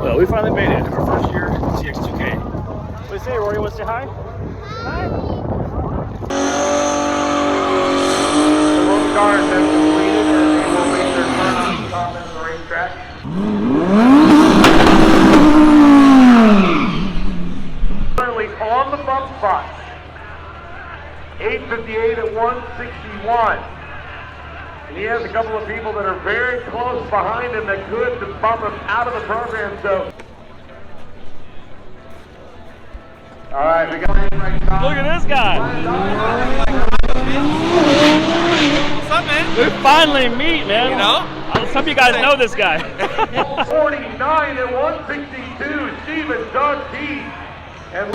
Well, we finally made it. Our first year Tx2K. What do you say, Rory? Want to say hi? Hi. The road cars have completed and they will make their turn on the top end of the racetrack. Currently on the bump spot. 858 at 161. And he has a couple of people that are very close behind him that could bump him out of the program. So, all right, we got Look at this guy. What's up, man? We finally meet, man. You know? Some of you guys know this guy. 49 at 162, Stephen Doug D. And